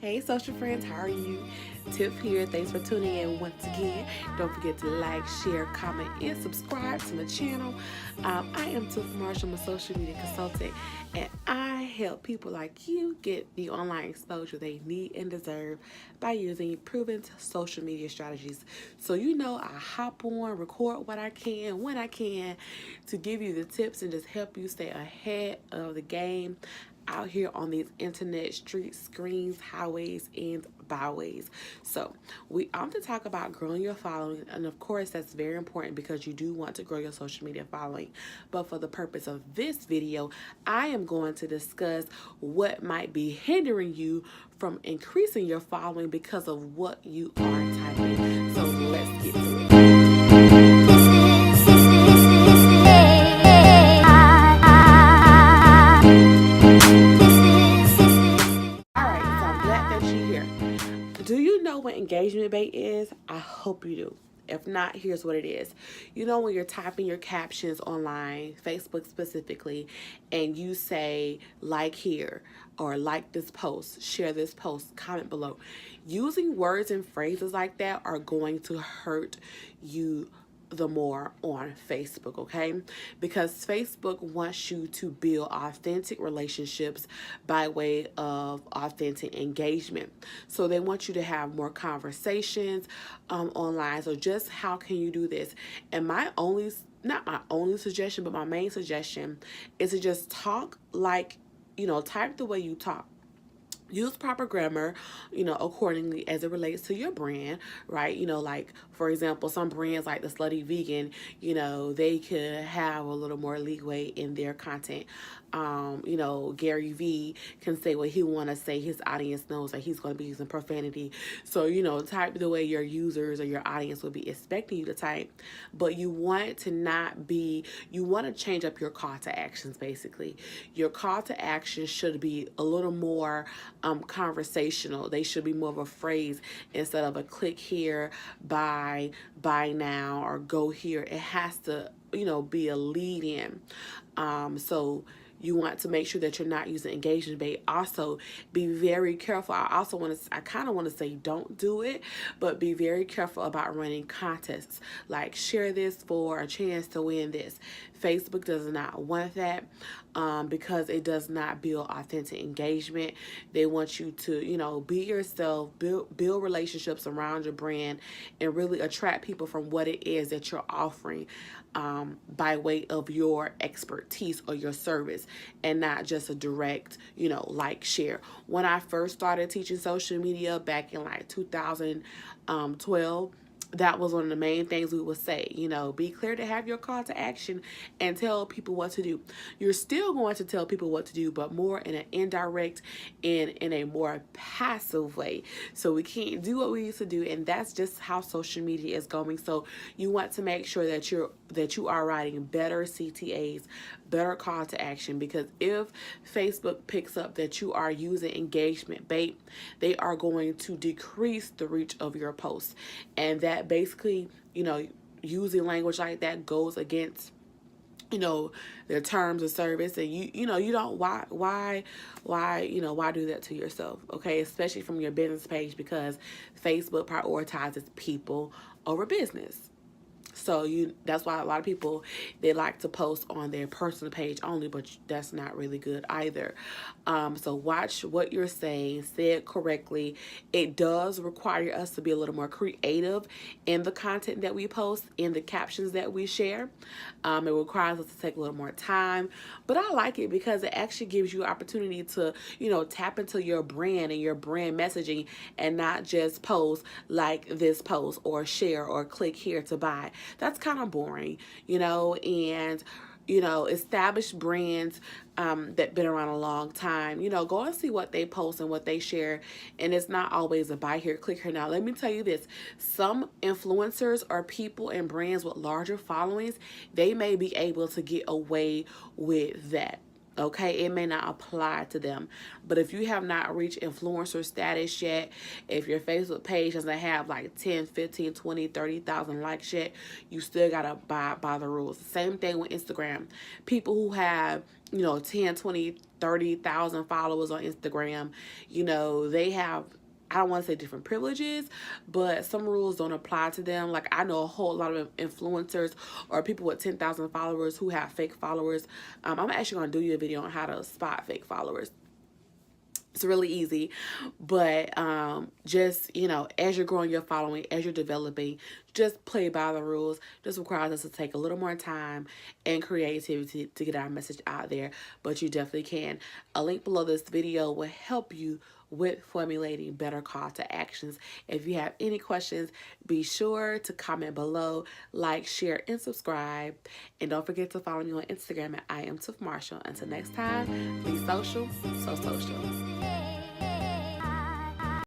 Hey, social friends, how are you? Tiff here. Thanks for tuning in once again. Don't forget to like, share, comment, and subscribe to the channel. I am Tiff Marshall. I'm a social media consultant, and I help people like you get the online exposure they need and deserve by using proven social media strategies. So, I hop on, record what I can, when I can, to give you the tips and just help you stay ahead of the game out here on these internet street screens, highways, and byways. So I'm to talk about growing your following, and of course that's very important because you do want to grow your social media following. But for the purpose of this video, I am going to discuss what might be hindering you from increasing your following because of what you are typing. So let's get to it. Alright, so I'm glad that you're here. Do you know what engagement bait is? I hope you do. If not, here's what it is. When you're typing your captions online, Facebook specifically, and you say like here or like this post, share this post, comment below. Using words and phrases like that are going to hurt you the more on Facebook, okay? Because Facebook wants you to build authentic relationships by way of authentic engagement. So they want you to have more conversations online. So just how can you do this? And not my only suggestion, but my main suggestion is to just talk like, type the way you talk. Use proper grammar, accordingly as it relates to your brand, right? Like, for example, some brands like the Slutty Vegan, they could have a little more leeway in their content. Gary V can say what he want to say. His audience knows that he's going to be using profanity. So, type the way your users or your audience will be expecting you to type. But you want to change up your call to actions, basically. Your call to action should be a little more conversational. They should be more of a phrase instead of a click here, buy now, or go here. It has to, be a lead in. So you want to make sure that you're not using engagement bait. Also, be very careful. I kind of want to say don't do it, but be very careful about running contests. Like, share this for a chance to win this. Facebook does not want that because it does not build authentic engagement. They want you to, be yourself, build relationships around your brand, and really attract people from what it is that you're offering by way of your expertise or your service, and not just a direct, like, share. When I first started teaching social media back in like 2012, that was one of the main things we would say, be clear to have your call to action and tell people what to do. You're still going to tell people what to do, but more in an indirect and in a more passive way. So we can't do what we used to do, and that's just how social media is going. So you want to make sure that you are writing better CTAs, better call to action, because if Facebook picks up that you are using engagement bait, they are going to decrease the reach of your posts. And that basically, using language like that goes against their terms of service. And you don't, why do that to yourself? Okay, especially from your business page, because Facebook prioritizes people over business. So that's why a lot of people, they like to post on their personal page only, but that's not really good either. So watch what you're saying, say it correctly. It does require us to be a little more creative in the content that we post, in the captions that we share. It requires us to take a little more time, but I like it because it actually gives you opportunity to, tap into your brand and your brand messaging, and not just post like this post or share or click here to buy. That's kind of boring, and established brands that been around a long time, go and see what they post and what they share. And it's not always a buy here, click here. Now, let me tell you this. Some influencers or people and brands with larger followings, they may be able to get away with that. Okay, it may not apply to them. But if you have not reached influencer status yet, if your Facebook page doesn't have like 10, 15, 20, 30,000 likes yet, you still gotta abide by the rules. Same thing with Instagram. People who have, 10, 20, 30,000 followers on Instagram, they have, I don't want to say different privileges, but some rules don't apply to them. Like, I know a whole lot of influencers or people with 10,000 followers who have fake followers. I'm actually going to do you a video on how to spot fake followers. It's really easy, but just, as you're growing your following, as you're developing, just play by the rules. Just requires us to take a little more time and creativity to get our message out there, but you definitely can. A link below this video will help you with formulating better call to actions. If you have any questions, be sure to comment below, like, share, and subscribe. And don't forget to follow me on Instagram at I am Tiff Marshall. Until next time, be social, so social.